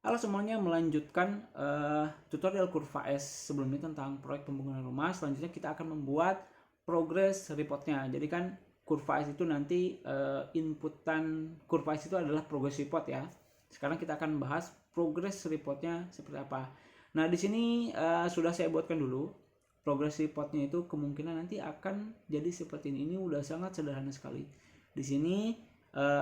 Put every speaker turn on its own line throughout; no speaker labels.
Halo semuanya, melanjutkan tutorial Kurva S sebelumnya tentang proyek pembangunan rumah. Selanjutnya kita akan membuat progress reportnya. Jadi kan Kurva S itu nanti inputan Kurva S itu adalah progress report ya. Sekarang kita akan bahas progress reportnya seperti apa. Nah di sini sudah saya buatkan dulu. Progress reportnya itu kemungkinan nanti akan jadi seperti ini. Ini udah sangat sederhana sekali. Di sini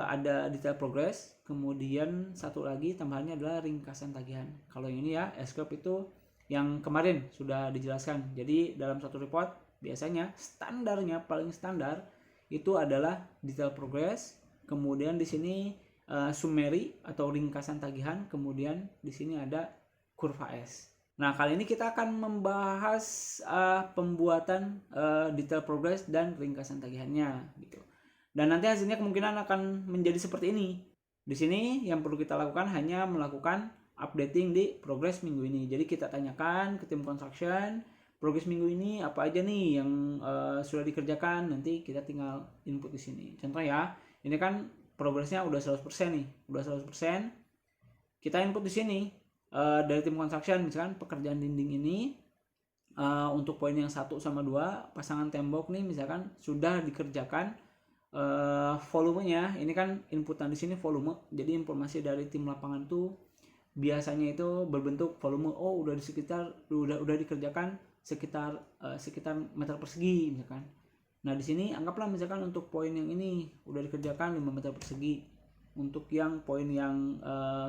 ada detail progress, kemudian satu lagi tambahannya adalah ringkasan tagihan. Kalau yang ini ya, S-curve itu yang kemarin sudah dijelaskan. Jadi dalam satu report biasanya standarnya paling standar itu adalah detail progress, kemudian di sini summary atau ringkasan tagihan, kemudian di sini ada kurva S. Nah, kali ini kita akan membahas pembuatan detail progress dan ringkasan tagihannya gitu. Dan nanti hasilnya kemungkinan akan menjadi seperti ini. Di sini yang perlu kita lakukan hanya melakukan updating di progress minggu ini. Jadi kita tanyakan ke tim construction, progress minggu ini apa aja nih yang sudah dikerjakan, nanti kita tinggal input di sini. Contoh ya, ini kan progressnya udah 100% nih, udah 100%. Kita input di sini dari tim construction, misalkan pekerjaan dinding ini untuk poin yang 1 sama 2, pasangan tembok nih misalkan sudah dikerjakan. Volumenya ini kan inputan di sini volume, jadi informasi dari tim lapangan tuh biasanya itu berbentuk volume. Oh, udah di sekitar udah dikerjakan sekitar meter persegi misalkan. Nah di sini anggaplah misalkan untuk poin yang ini udah dikerjakan 5 meter persegi. Untuk yang poin yang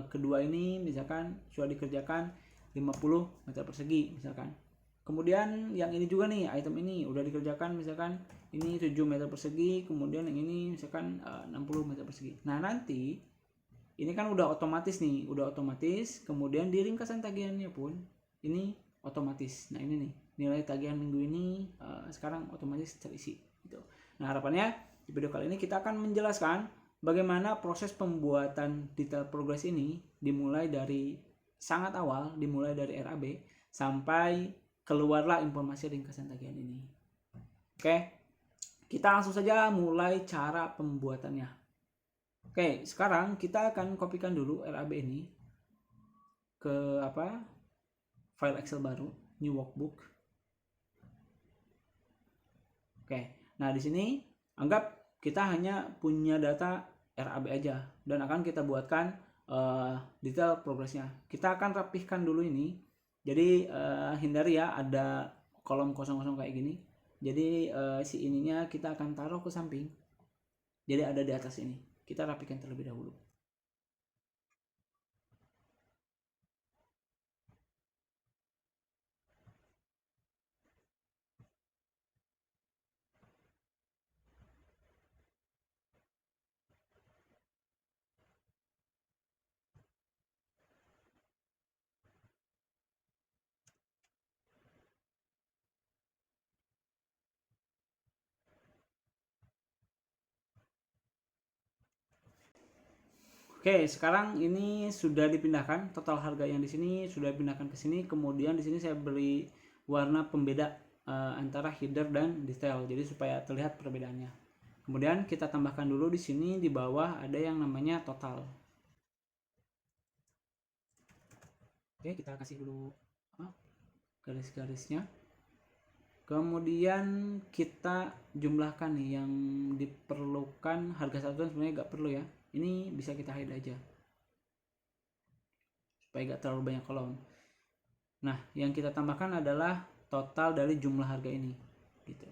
kedua ini misalkan sudah dikerjakan 50 meter persegi misalkan. Kemudian yang ini juga nih, item ini udah dikerjakan misalkan ini 7 meter persegi, kemudian yang ini misalkan 60 meter persegi. Nah nanti ini kan udah otomatis nih, kemudian di ringkasan tagihannya pun ini otomatis. Nah ini nih, nilai tagihan minggu ini sekarang otomatis terisi gitu. Nah harapannya di video kali ini kita akan menjelaskan bagaimana proses pembuatan detail progress ini dimulai dari sangat awal, dimulai dari RAB sampai keluarlah informasi ringkasan tagihan ini. Oke, kita langsung saja mulai cara pembuatannya. Oke, sekarang kita akan kopikan dulu RAB ini ke file Excel baru, new workbook. Oke, nah di sini anggap kita hanya punya data RAB aja dan akan kita buatkan detail progressnya. Kita akan rapihkan dulu ini. Jadi hindari ya ada kolom kosong-kosong kayak gini. Jadi si ininya kita akan taruh ke samping. Jadi ada di atas ini. Kita rapikan terlebih dahulu. Oke, sekarang ini sudah dipindahkan, total harga yang di sini sudah dipindahkan ke sini. Kemudian di sini saya beri warna pembeda antara header dan detail, jadi supaya terlihat perbedaannya. Kemudian kita tambahkan dulu di sini di bawah ada yang namanya total. Oke, kita kasih dulu garis-garisnya. Kemudian kita jumlahkan nih yang diperlukan harga satuan sebenarnya nggak perlu ya. Ini bisa kita hide aja supaya nggak terlalu banyak kolom. Nah, yang kita tambahkan adalah total dari jumlah harga ini gitu.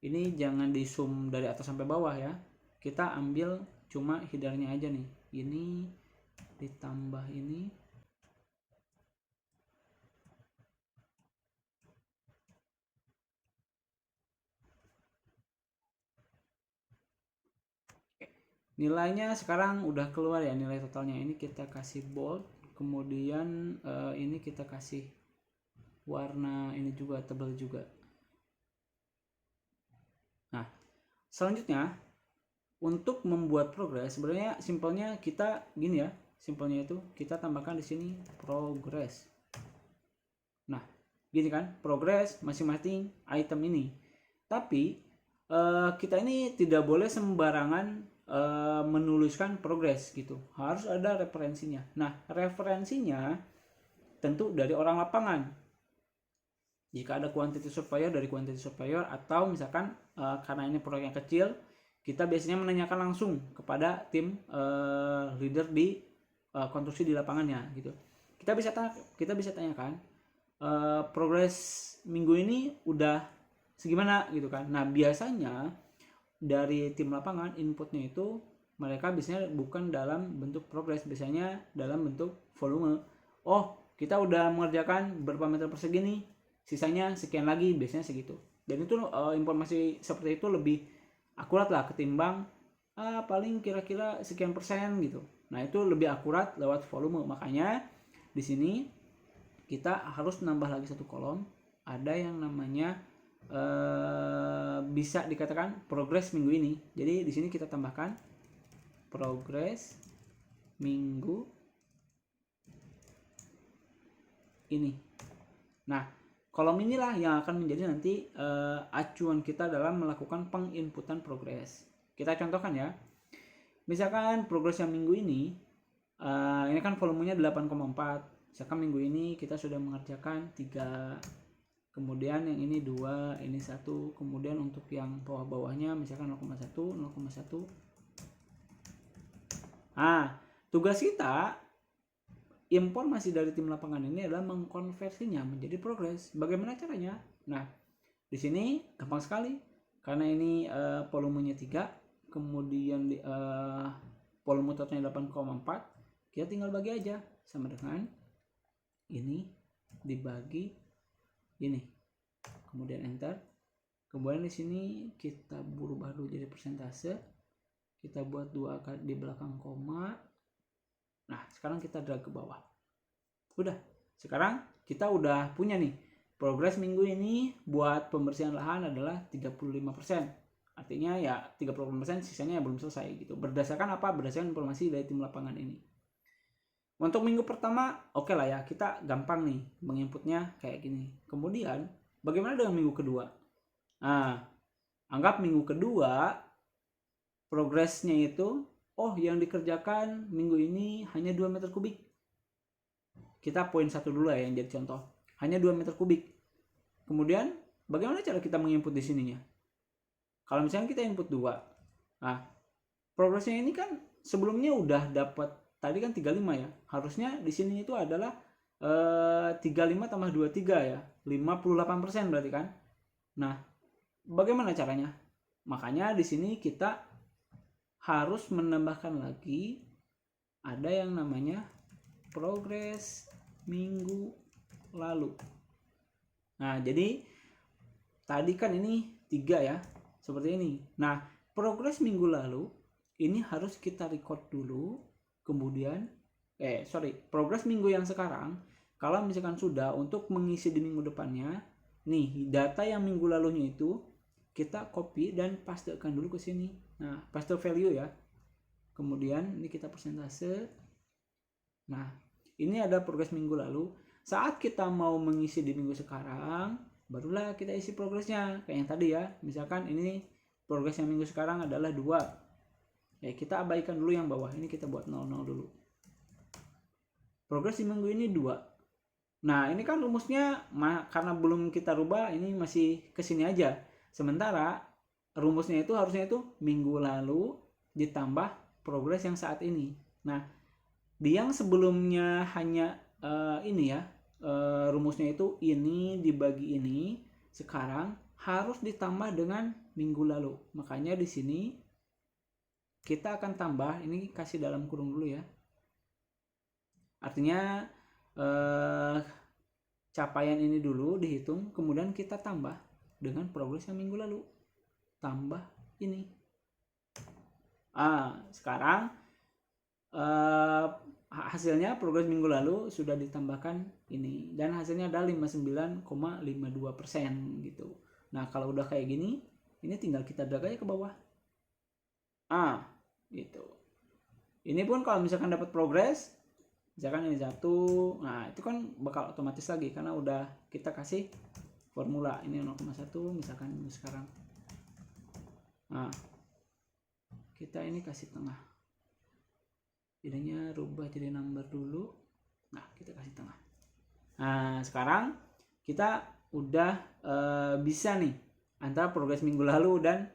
Ini jangan di zoom dari atas sampai bawah ya. Kita ambil cuma headernya aja nih. Ini ditambah ini. Nilainya sekarang udah keluar ya, nilai totalnya. Ini kita kasih bold, kemudian ini kita kasih warna ini juga tebal juga. Nah selanjutnya untuk membuat progress sebenarnya simpelnya kita gini ya, simpelnya itu kita tambahkan di sini progress. Nah gini kan, progress masing-masing item ini. Tapi kita ini tidak boleh sembarangan menuliskan progres gitu, harus ada referensinya. Nah, referensinya tentu dari orang lapangan. Jika ada quantity surveyor, dari quantity surveyor, atau misalkan karena ini proyek yang kecil, kita biasanya menanyakan langsung kepada tim leader di konstruksi di lapangannya gitu. Kita bisa tanyakan progres minggu ini udah segimana gitu kan. Nah, biasanya dari tim lapangan inputnya itu mereka biasanya bukan dalam bentuk progres, biasanya dalam bentuk volume. Oh, kita udah mengerjakan berapa meter persegi nih, sisanya sekian lagi, biasanya segitu. Dan itu informasi seperti itu lebih akurat lah ketimbang paling kira-kira sekian persen gitu. Nah, itu lebih akurat lewat volume. Makanya di sini kita harus nambah lagi satu kolom, ada yang namanya bisa dikatakan progres minggu ini. Jadi di sini kita tambahkan progres minggu ini. Nah, kolom inilah yang akan menjadi nanti acuan kita dalam melakukan penginputan progres. Kita contohkan ya. Misalkan progres yang minggu ini kan volumenya 8,4. Misalkan minggu ini kita sudah mengerjakan 3, kemudian yang ini 2, ini 1, kemudian untuk yang bawah-bawahnya misalkan 0,1, 0,1. Nah, tugas kita informasi dari tim lapangan ini adalah mengkonversinya menjadi progres. Bagaimana caranya? Nah, di sini gampang sekali. Karena ini volumenya 3, kemudian volume totalnya 8,4, kita tinggal bagi aja sama dengan ini dibagi ini, kemudian enter. Kemudian di sini kita berubah dulu jadi persentase, kita buat 2 di belakang koma. Nah, sekarang kita drag ke bawah. Udah, sekarang kita udah punya nih progres minggu ini buat pembersihan lahan adalah 35%. Artinya ya 30%, sisanya belum selesai gitu. Berdasarkan apa? Berdasarkan informasi dari tim lapangan ini. Untuk minggu pertama oke lah ya, kita gampang nih menginputnya kayak gini. Kemudian bagaimana dengan minggu kedua? Nah, anggap minggu kedua progresnya itu yang dikerjakan minggu ini hanya 2 meter kubik. Kita poin 1 dulu ya yang jadi contoh. Hanya 2 meter kubik. Kemudian bagaimana cara kita menginput di sininya? Kalau misalnya kita input 2. Nah, progresnya ini kan sebelumnya udah dapat tadi kan 35 ya. Harusnya di sini itu adalah 35 tambah 23 ya. 58% berarti kan. Nah, bagaimana caranya? Makanya di sini kita harus menambahkan lagi ada yang namanya progres minggu lalu. Nah, jadi tadi kan ini 3 ya, seperti ini. Nah, progres minggu lalu ini harus kita record dulu, kemudian progres minggu yang sekarang kalau misalkan sudah, untuk mengisi di minggu depannya nih data yang minggu lalunya itu kita copy dan pastekan dulu ke sini. Nah, paste value ya. Kemudian ini kita persentase. Nah, ini ada progres minggu lalu. Saat kita mau mengisi di minggu sekarang, barulah kita isi progresnya kayak yang tadi ya. Misalkan ini progres yang minggu sekarang adalah 2. Ya, kita abaikan dulu yang bawah. Ini kita buat 00 dulu. Progres di minggu ini 2. Nah, ini kan rumusnya karena belum kita rubah, ini masih kesini aja. Sementara rumusnya itu harusnya itu minggu lalu ditambah progres yang saat ini. Nah, di yang sebelumnya hanya ini ya, rumusnya itu ini dibagi ini, sekarang harus ditambah dengan minggu lalu. Makanya di sini kita akan tambah, ini kasih dalam kurung dulu ya. Artinya capaian ini dulu dihitung, kemudian kita tambah dengan progres yang minggu lalu. Tambah ini. Sekarang hasilnya progres minggu lalu sudah ditambahkan ini. Dan hasilnya ada 59,52% gitu. Nah, kalau udah kayak gini, ini tinggal kita drag aja ke bawah. Gitu. Ini pun kalau misalkan dapat progres, misalkan ini 1, nah itu kan bakal otomatis lagi karena udah kita kasih formula. Ini 0,1 misalkan sekarang. Nah, kita ini kasih tengah, jadinya rubah jadi number dulu. Nah, kita kasih tengah. Nah, sekarang kita udah bisa nih antara progres minggu lalu dan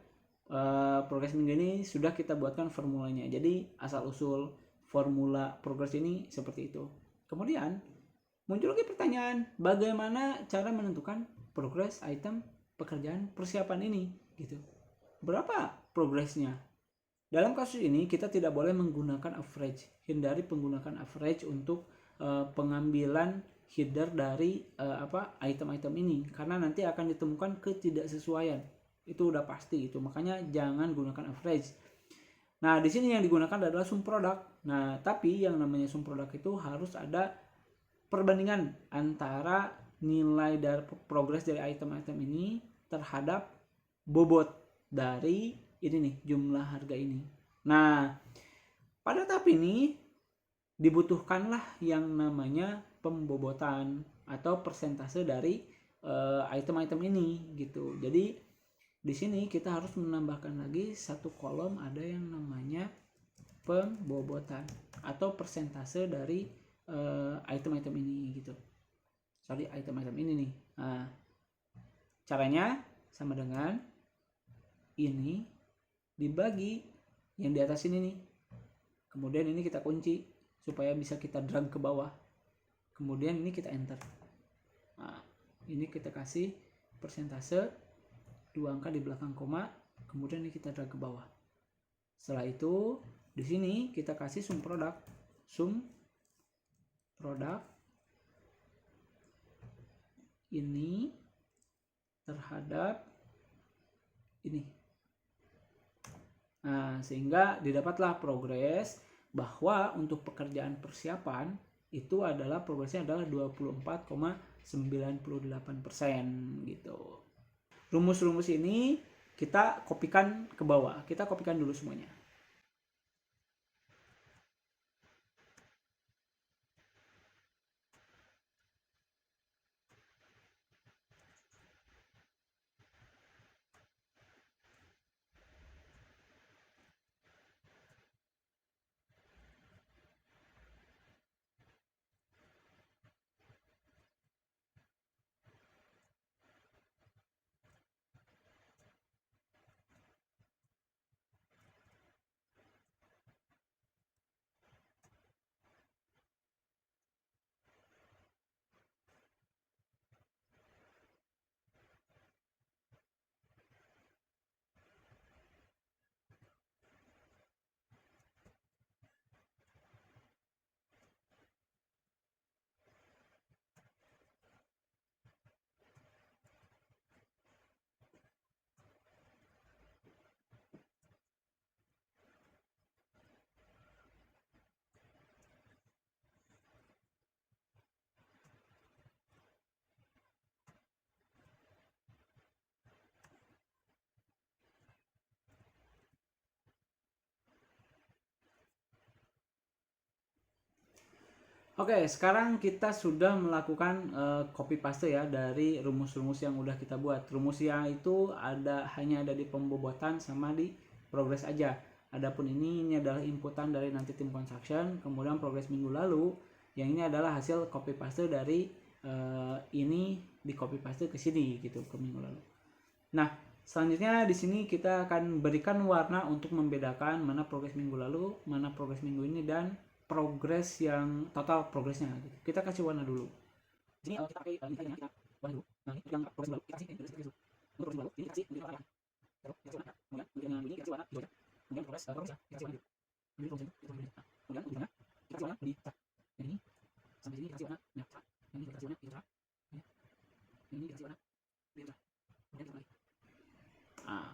progres minggu ini sudah kita buatkan formulanya. Jadi asal usul formula progres ini seperti itu. Kemudian muncul lagi pertanyaan, bagaimana cara menentukan progres item pekerjaan persiapan ini gitu. Berapa progresnya? Dalam kasus ini kita tidak boleh menggunakan average. Hindari penggunaan average untuk pengambilan header dari item-item ini, karena nanti akan ditemukan ketidaksesuaian. Itu udah pasti itu. Makanya jangan gunakan average. Nah, di sini yang digunakan adalah sum product. Nah, tapi yang namanya sum product itu harus ada perbandingan antara nilai dari progres dari item-item ini terhadap bobot dari ini nih, jumlah harga ini. Nah, pada tahap ini dibutuhkanlah yang namanya pembobotan atau persentase dari item-item ini gitu. Jadi di sini kita harus menambahkan lagi satu kolom, ada yang namanya pembobotan atau persentase dari item-item ini gitu. Sorry, item-item ini nih. Nah, caranya sama dengan ini dibagi yang di atas ini nih. Kemudian ini kita kunci supaya bisa kita drag ke bawah. Kemudian ini kita enter. Nah, ini kita kasih persentase 2 angka di belakang koma. Kemudian ini kita drag ke bawah. Setelah itu di sini kita kasih sum product. Sum product ini terhadap ini. Nah, sehingga didapatlah progres bahwa untuk pekerjaan persiapan itu adalah progresnya adalah 24,98% gitu. Rumus-rumus ini kita kopikan ke bawah. Kita kopikan dulu semuanya. Oke, sekarang kita sudah melakukan copy paste ya dari rumus-rumus yang udah kita buat. Rumusnya itu hanya ada di pembobotan sama di progress aja. Adapun ini adalah inputan dari nanti tim construction, kemudian progress minggu lalu. Yang ini adalah hasil copy paste dari ini di copy paste ke sini gitu, ke minggu lalu. Nah, selanjutnya di sini kita akan berikan warna untuk membedakan mana progres minggu lalu, mana progres minggu ini, dan progres yang total progresnya gitu. Kita kasih warna dulu. Di sini kita pakai ini kita warna dulu. Nah, ini yang progres baru kita kasih untuk progres baru ini kasih warna merah. Terus kita kasih warna. Kemudian yang ini kasih warna hijau. Kemudian progres kita kasih warna biru. Kemudian di tengah kita kasih warna lebih cerah. Yang ini sampai sini kita kasih warna merah cerah. Yang ini kita kasih warna hijau cerah. Yang ini kasih warna biru cerah. Kemudian kita lagi.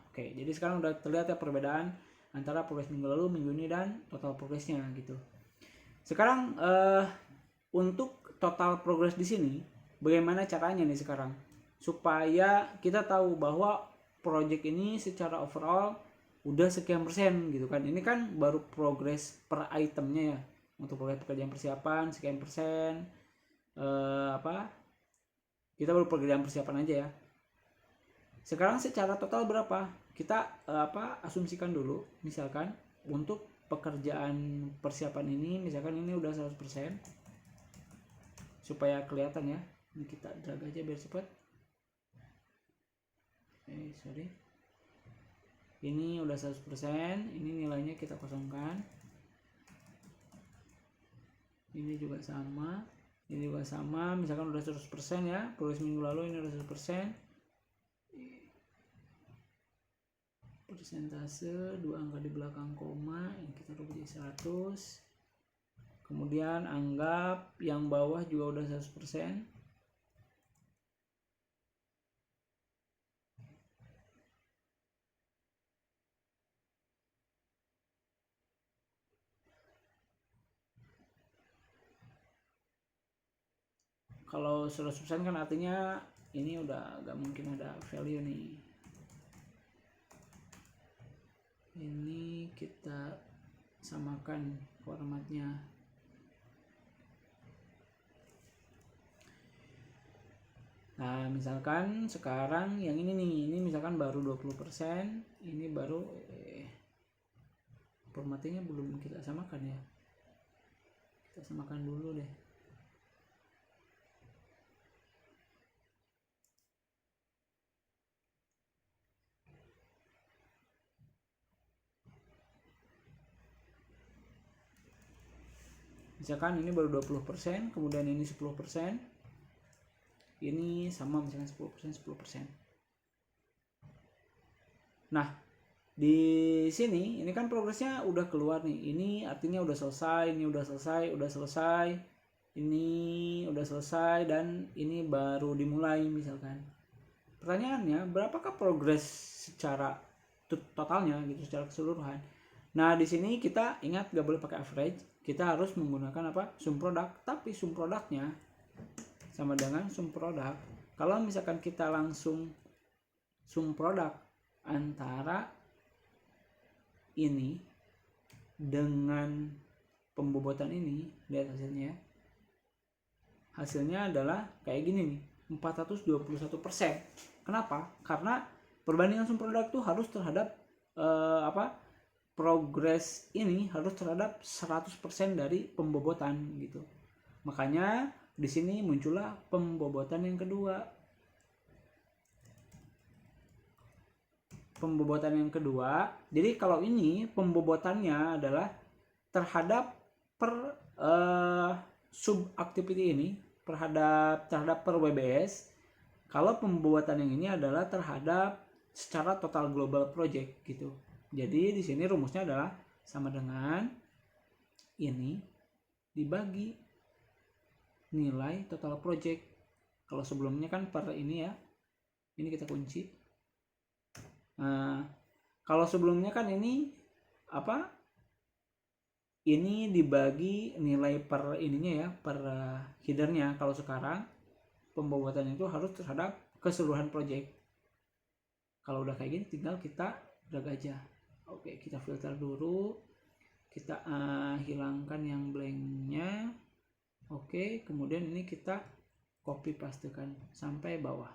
Oke. Jadi sekarang udah terlihat ya perbedaan antara progres minggu lalu, minggu ini, dan total progresnya gitu. Sekarang untuk total progress di sini, bagaimana caranya nih sekarang supaya kita tahu bahwa project ini secara overall udah sekian persen gitu kan. Ini kan baru progress per itemnya ya. Untuk progres pekerjaan persiapan sekian persen. Kita baru pekerjaan persiapan aja ya. Sekarang secara total berapa? Kita asumsikan dulu, misalkan untuk pekerjaan persiapan ini, misalkan ini udah 100%, supaya kelihatan ya, ini kita drag aja biar cepat. Sorry, ini udah 100%, ini nilainya kita kosongkan, ini juga sama, misalkan udah 100% ya, progres minggu lalu ini udah 100%, persentase 2 angka di belakang koma, ini kita rubah jadi 100. Kemudian anggap yang bawah juga udah 100%. Kalau 100% kan artinya ini udah gak mungkin ada value nih. Ini kita samakan formatnya. Nah, misalkan sekarang yang ini nih, ini misalkan baru 20%, ini baru formatnya belum kita samakan ya. Kita samakan dulu deh. Misalkan ini baru 20%, kemudian ini 10%, ini sama misalkan 10%, 10%. Nah, di sini ini kan progresnya udah keluar nih. Ini artinya udah selesai, ini udah selesai, ini udah selesai, dan ini baru dimulai misalkan. Pertanyaannya, berapakah progres secara totalnya gitu, secara keseluruhan? Nah, di sini kita ingat gak boleh pakai average, kita harus menggunakan apa? Sum product, tapi sum produknya sama dengan sum product. Kalau misalkan kita langsung sum product antara ini dengan pembobotan ini, lihat hasilnya. Hasilnya adalah kayak gini nih, 421%. Kenapa? Karena perbandingan sum product itu harus terhadap progres ini harus terhadap 100% dari pembobotan gitu. Makanya di sini muncullah pembobotan yang kedua. Jadi kalau ini pembobotannya adalah terhadap sub activity ini, terhadap per WBS. Kalau pembobotan yang ini adalah terhadap secara total global project gitu. Jadi di sini rumusnya adalah sama dengan ini dibagi nilai total project. Kalau sebelumnya kan per ini ya, ini kita kunci. Nah, kalau sebelumnya kan ini apa? Ini dibagi nilai per ininya ya, per headernya. Kalau sekarang pembobotan itu harus terhadap keseluruhan project. Kalau udah kayak gini tinggal kita drag aja. Oke, kita filter dulu, kita hilangkan yang blanknya. Oke, kemudian ini kita copy pastekan sampai bawah.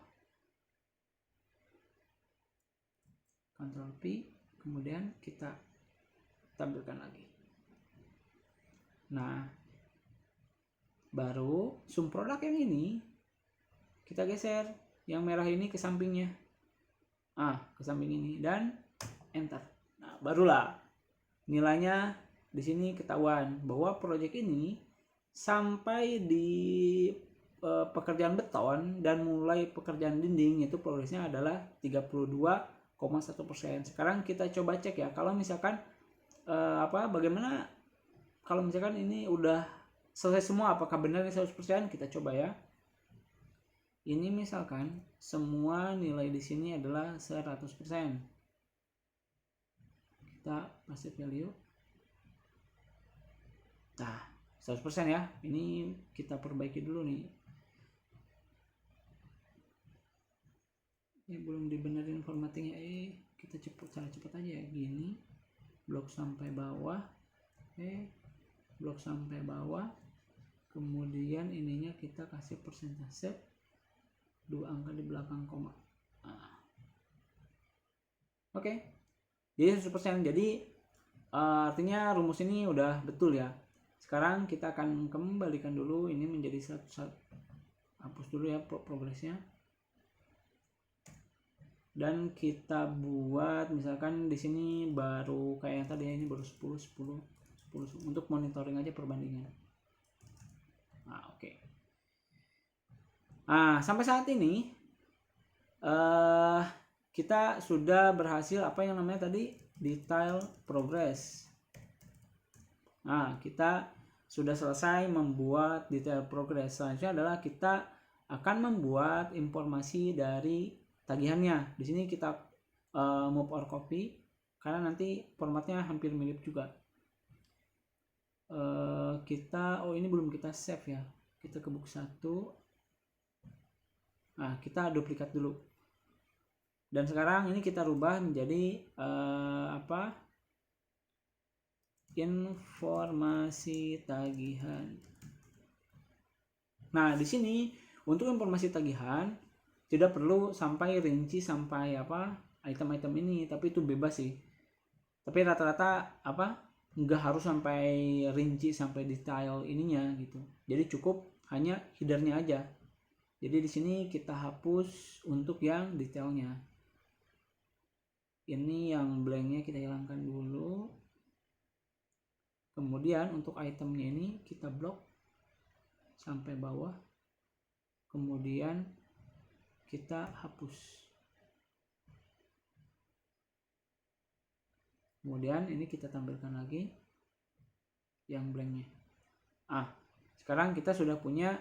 Ctrl P, kemudian kita tampilkan lagi. Nah, baru sum product yang ini kita geser, yang merah ini ke sampingnya, ke samping ini, dan enter. Nah, barulah nilainya di sini ketahuan bahwa proyek ini sampai di pekerjaan beton dan mulai pekerjaan dinding itu progresnya adalah 32,1%. Sekarang kita coba cek ya, kalau misalkan bagaimana kalau misalkan ini udah selesai semua, apakah benar ini 100%? Kita coba ya. Ini misalkan semua nilai di sini adalah 100%. Kita paste value. Nah, 100% ya. Ini kita perbaiki dulu nih. Ini belum dibenerin formattingnya. Kita cara cepat aja ya. Gini. Blok sampai bawah. Blok sampai bawah. Kemudian ininya kita kasih persentase 2 angka di belakang koma. Oke. Jadi 100%. Jadi artinya rumus ini udah betul ya. Sekarang kita akan kembalikan dulu ini menjadi satu, hapus dulu ya progresnya, dan kita buat misalkan di sini baru kayak yang tadi ya, ini baru 10 untuk monitoring aja perbandingan. Nah, oke. Nah, sampai saat ini kita sudah berhasil apa yang namanya tadi detail progress. Nah, kita sudah selesai membuat detail progress. Selanjutnya adalah kita akan membuat informasi dari tagihannya. Di sini kita move or copy karena nanti formatnya hampir mirip juga. Kita ini belum kita save ya. Kita ke book 1. Nah, kita duplikat dulu. Dan sekarang ini kita rubah menjadi informasi tagihan. Nah, di sini untuk informasi tagihan tidak perlu sampai rinci sampai item-item ini, tapi itu bebas sih. Tapi rata-rata nggak harus sampai rinci sampai detail ininya gitu. Jadi cukup hanya headernya aja. Jadi di sini kita hapus untuk yang detailnya. Ini yang blanknya kita hilangkan dulu. Kemudian untuk itemnya ini kita blok sampai bawah. Kemudian kita hapus. Kemudian ini kita tampilkan lagi yang blanknya. Sekarang kita sudah punya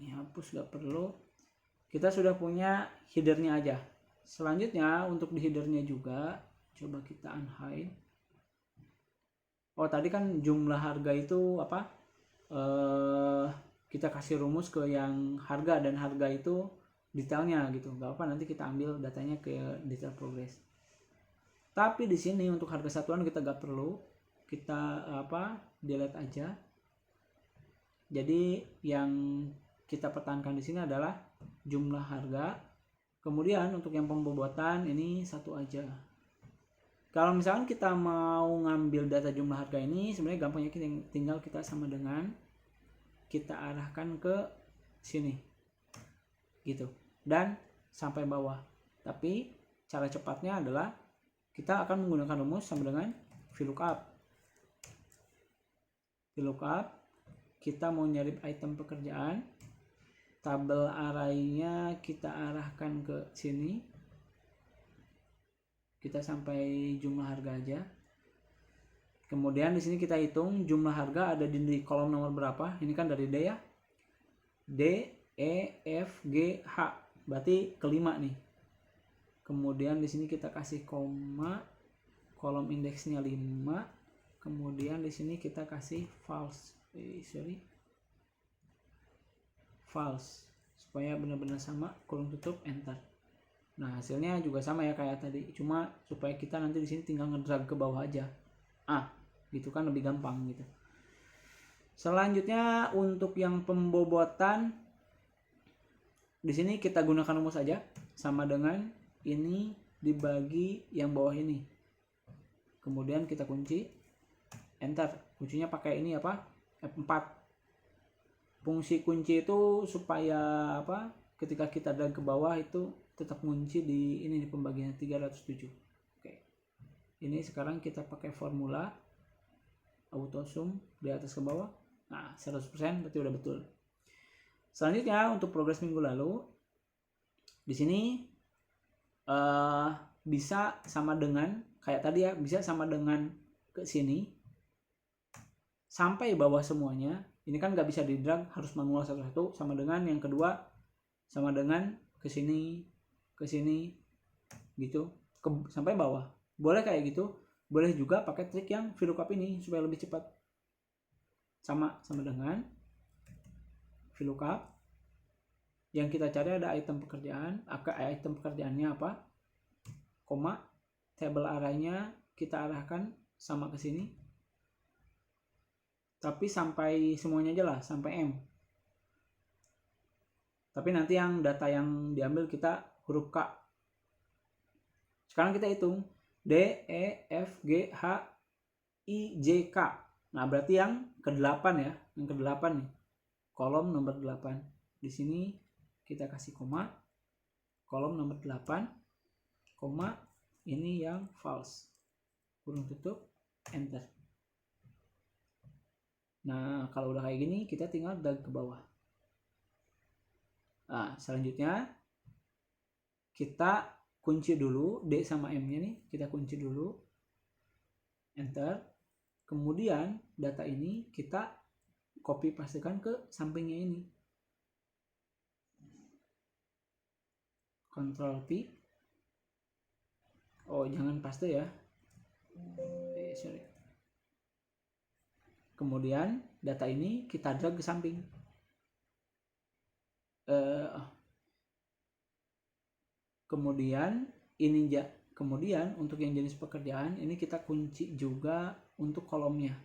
ini hapus gak perlu. Kita sudah punya headernya aja. Selanjutnya untuk di headernya juga coba kita unhide. Tadi kan jumlah harga itu kita kasih rumus ke yang harga, dan harga itu detailnya gitu. Gak apa, nanti kita ambil datanya ke detail progress. Tapi di sini untuk harga satuan kita gak perlu, kita delete aja. Jadi yang kita pertahankan di sini adalah jumlah harga. Kemudian untuk yang pembobotan ini satu aja. Kalau misalkan kita mau ngambil data jumlah harga ini, sebenarnya gampangnya tinggal kita sama dengan kita arahkan ke sini gitu, dan sampai bawah. Tapi cara cepatnya adalah kita akan menggunakan rumus sama dengan VLOOKUP. Kita mau nyari item pekerjaan, tabel arraynya kita arahkan ke sini, kita sampai jumlah harga aja. Kemudian di sini kita hitung jumlah harga ada di kolom nomor berapa. Ini kan dari D ya, D, E, F, G, H, berarti kelima nih. Kemudian di sini kita kasih koma, kolom indeksnya 5. Kemudian di sini kita kasih false, supaya benar-benar sama, kurung tutup, enter. Nah, hasilnya juga sama ya kayak tadi, cuma supaya kita nanti di sini tinggal ngedrag ke bawah aja. Gitu kan lebih gampang gitu. Selanjutnya untuk yang pembobotan, di sini kita gunakan rumus aja sama dengan ini dibagi yang bawah ini. Kemudian kita kunci, enter. Kuncinya pakai ini F4. Fungsi kunci itu supaya ketika kita drag ke bawah itu tetap kunci di ini, di pembagian 307. Oke. Ini sekarang kita pakai formula auto sum di atas ke bawah. Nah, 100% berarti udah betul. Selanjutnya untuk progres minggu lalu, di sini bisa sama dengan kayak tadi ya, bisa sama dengan ke sini sampai bawah semuanya. Ini kan nggak bisa di drag, harus manual satu-satu. Sama dengan yang kedua, sama dengan ke sini gitu, sampai bawah. Boleh kayak gitu, boleh juga pakai trik yang VLOOKUP ini supaya lebih cepat. Sama dengan VLOOKUP. Yang kita cari ada item pekerjaan, item pekerjaannya apa, koma, table arraynya kita arahkan sama ke sini. Tapi sampai semuanya aja lah, sampai M. Tapi nanti yang data yang diambil kita huruf K. Sekarang kita hitung D, E, F, G, H, I, J, K. Nah, berarti yang ke-8 ya. Yang ke-8 nih. Kolom nomor 8. Di sini kita kasih koma. Kolom nomor 8, koma, ini yang false. Kurung tutup, enter. Nah, kalau udah kayak gini, kita tinggal drag ke bawah. Nah, selanjutnya kita kunci dulu D sama M-nya nih, kita kunci dulu, enter. Kemudian data ini kita copy pastekan ke sampingnya ini, Ctrl P. Oh, jangan paste ya, sorry. Kemudian data ini kita drag ke samping. Kemudian kemudian untuk yang jenis pekerjaan ini kita kunci juga untuk kolomnya.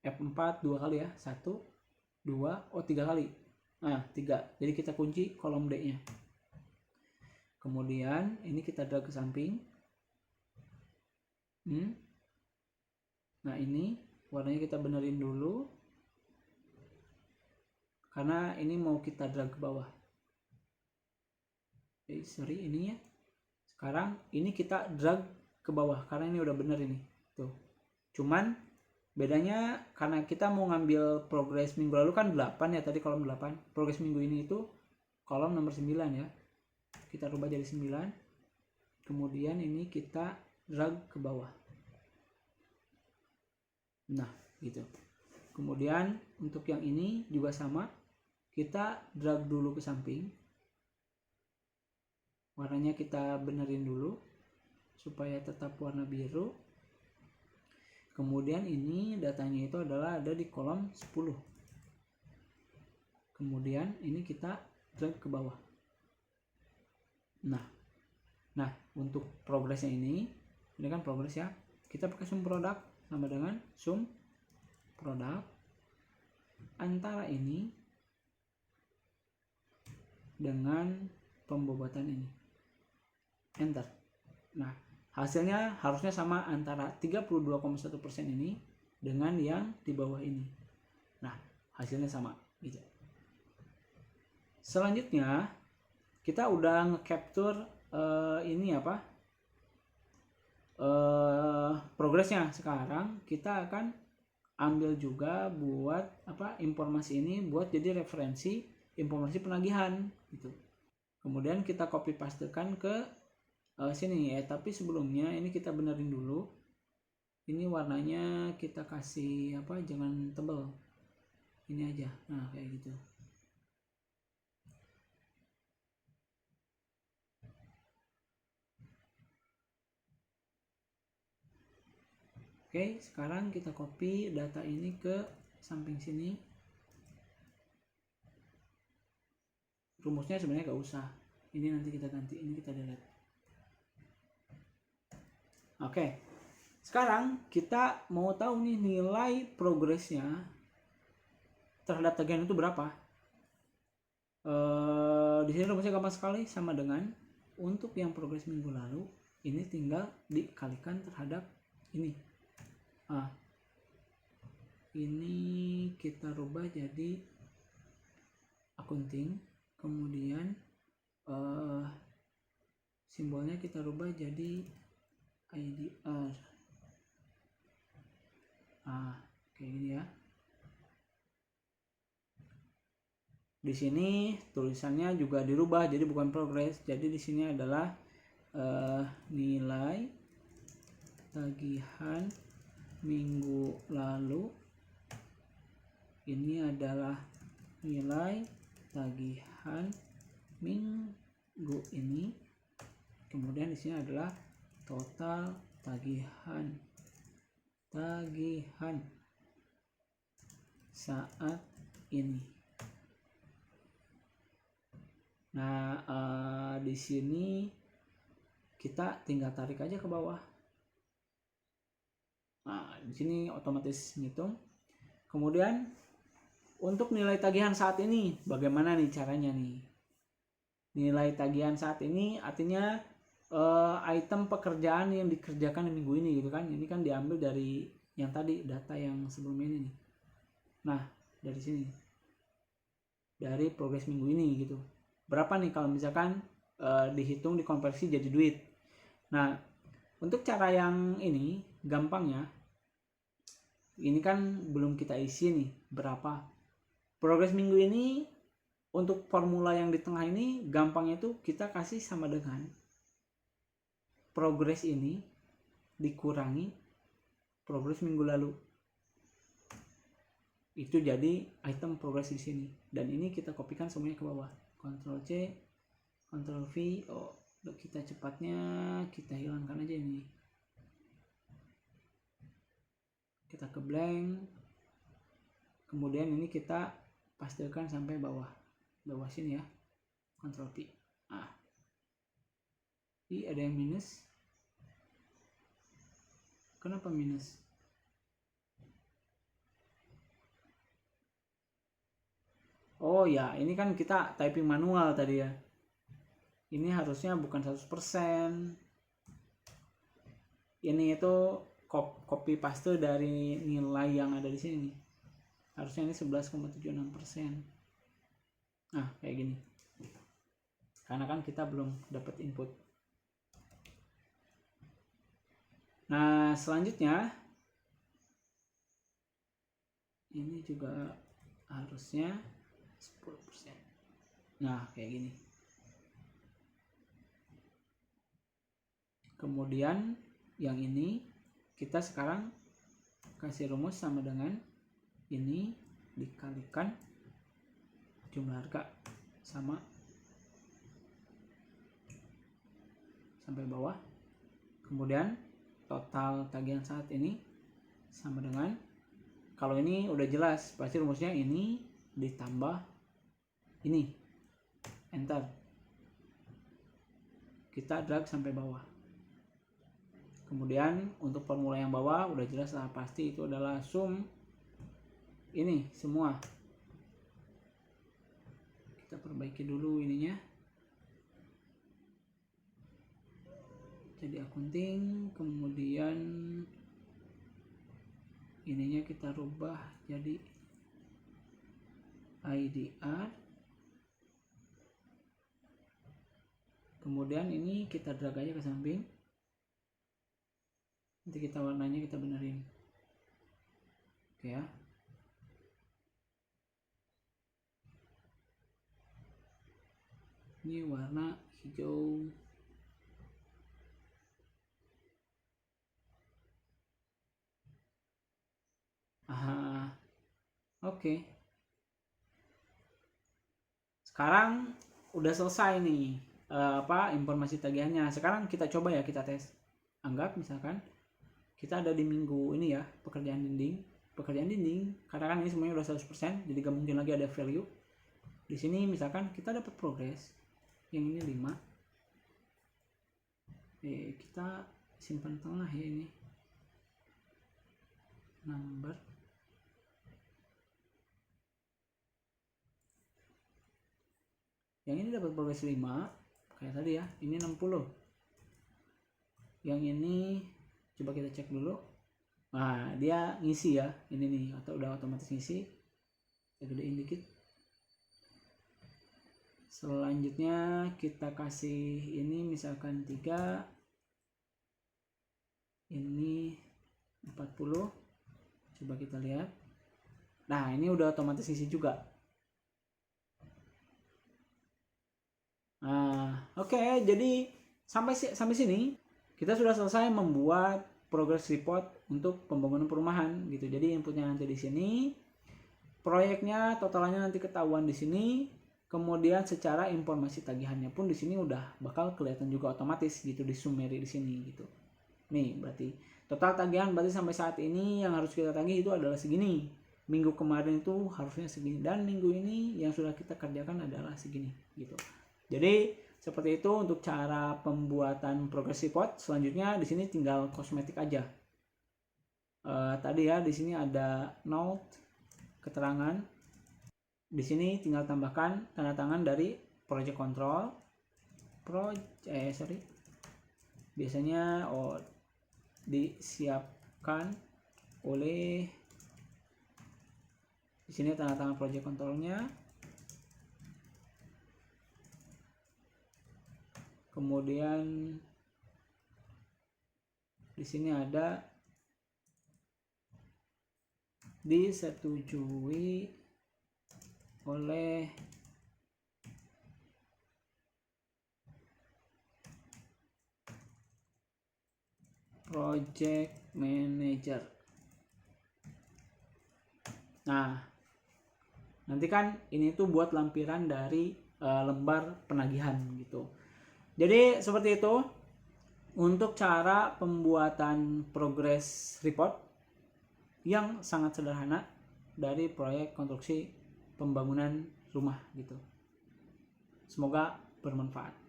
F4 2 kali ya, 1 2, oh 3 kali. Nah, 3. Jadi kita kunci kolom D-nya. Kemudian ini kita drag ke samping. Nah, ini warnanya kita benerin dulu, karena ini mau kita drag ke bawah. Sorry, ini ya. Sekarang ini kita drag ke bawah karena ini udah bener ini. Tuh. Cuman bedanya karena kita mau ngambil progres minggu lalu kan 8 ya, tadi kolom 8. Progres minggu ini itu kolom nomor 9 ya. Kita rubah jadi 9. Kemudian ini kita drag ke bawah. Nah, gitu. Kemudian untuk yang ini juga sama. Kita drag dulu ke samping. Warnanya kita benerin dulu supaya tetap warna biru. Kemudian ini datanya itu adalah ada di kolom 10. Kemudian ini kita drag ke bawah. Nah, untuk progresnya ini kan progres ya. Kita pakai sum produk sama dengan sum produk antara ini dengan pembobatan ini. Enter. Nah, hasilnya harusnya sama antara 32,1% ini dengan yang di bawah ini. Nah, hasilnya sama gitu. Selanjutnya kita udah nge-capture ini apa? Progresnya. Sekarang kita akan ambil juga buat apa? Informasi ini buat jadi referensi informasi penagihan gitu. Kemudian kita copy pastekan ke sini ya, tapi sebelumnya ini kita benerin dulu. Ini warnanya kita kasih apa, jangan tebal, ini aja. Nah, kayak gitu. Oke, sekarang kita copy data ini ke samping sini. Rumusnya sebenarnya gak usah, ini nanti kita ganti, ini kita delete. Oke, sekarang kita mau tahu nih nilai progresnya terhadap tagihan itu berapa. Di sini rumusnya gampang sekali, sama dengan untuk yang progres minggu lalu ini tinggal dikalikan terhadap ini. Ini kita rubah jadi accounting, kemudian simbolnya kita rubah jadi IDR. Kayak gini ya. Di sini tulisannya juga dirubah jadi bukan progres. Jadi di sini adalah nilai tagihan minggu lalu. Ini adalah nilai tagihan minggu ini. Kemudian di sini adalah total tagihan saat ini. Nah, di sini kita tinggal tarik aja ke bawah. Nah, di sini otomatis ngitung. Kemudian untuk nilai tagihan saat ini bagaimana nih caranya nih? Nilai tagihan saat ini artinya item pekerjaan yang dikerjakan di minggu ini gitu kan. Ini kan diambil dari yang tadi data yang sebelum ini nih. Nah dari sini dari progres minggu ini gitu, berapa nih kalau misalkan dihitung dikonversi jadi duit. Nah untuk cara yang ini gampangnya, ini kan belum kita isi nih berapa progres minggu ini. Untuk formula yang di tengah ini gampangnya itu kita kasih sama dengan progres ini dikurangi progres minggu lalu, itu jadi item progres di sini. Dan ini kita kopikan semuanya ke bawah, Ctrl C Ctrl V. Untuk kita cepatnya kita hilangkan aja ini, kita ke blank, kemudian ini kita pastikan sampai bawah sini ya, Ctrl P. Ini ada yang minus, kenapa minus? Oh ya, ini kan kita typing manual tadi ya, ini harusnya bukan 100%, ini itu copy paste dari nilai yang ada di sini nih. Harusnya ini 11,76%. Nah kayak gini, karena kan kita belum dapat input. Nah selanjutnya ini juga harusnya 10%. Nah kayak gini. Kemudian yang ini kita sekarang kasih rumus sama dengan ini dikalikan jumlah harga sama sampai bawah. Kemudian total tagihan saat ini sama dengan, kalau ini udah jelas pasti rumusnya ini ditambah ini, enter, kita drag sampai bawah. Kemudian untuk formula yang bawah udah jelas lah, pasti itu adalah sum ini semua. Kita perbaiki dulu ininya jadi akunting, kemudian ininya kita rubah jadi IDR, kemudian ini kita drag aja ke samping, nanti kita warnanya kita benerin. Oke ya, ini warna hijau. Oke. Sekarang udah selesai nih informasi tagihannya. Sekarang kita coba ya, kita tes. Anggap misalkan kita ada di minggu ini ya, pekerjaan dinding, karena kan ini semuanya udah 100%, jadi gak mungkin lagi ada value. Di sini misalkan kita dapat progres yang ini 5. Kita simpan tengah ya, ini number. Yang ini dapat progres 5 kayak tadi ya, ini 60. Yang ini coba kita cek dulu. Nah dia ngisi ya, ini nih atau udah otomatis ngisi. Kita gedein dikit. Selanjutnya kita kasih ini misalkan 3, ini 40. Coba kita lihat. Nah ini udah otomatis ngisi juga. Nah oke, jadi sampai sini kita sudah selesai membuat progress report untuk pembangunan perumahan gitu. Jadi inputnya nanti di sini, proyeknya totalnya nanti ketahuan di sini, kemudian secara informasi tagihannya pun di sini udah bakal kelihatan juga otomatis gitu di summary di sini gitu. Nih berarti total tagihan berarti sampai saat ini yang harus kita tagih itu adalah segini. Minggu kemarin itu harusnya segini, dan minggu ini yang sudah kita kerjakan adalah segini gitu. Jadi seperti itu untuk cara pembuatan progress report. Selanjutnya di sini tinggal kosmetik aja. Tadi ya di sini ada note keterangan. Di sini tinggal tambahkan tanda tangan dari project control, biasanya disiapkan oleh, di sini tanda tangan project controlnya, kemudian di sini ada disetujui oleh project manager. Nah, nanti kan ini tuh buat lampiran dari lembar penagihan gitu. Jadi seperti itu untuk cara pembuatan progress report yang sangat sederhana dari proyek konstruksi pembangunan rumah gitu. Semoga bermanfaat.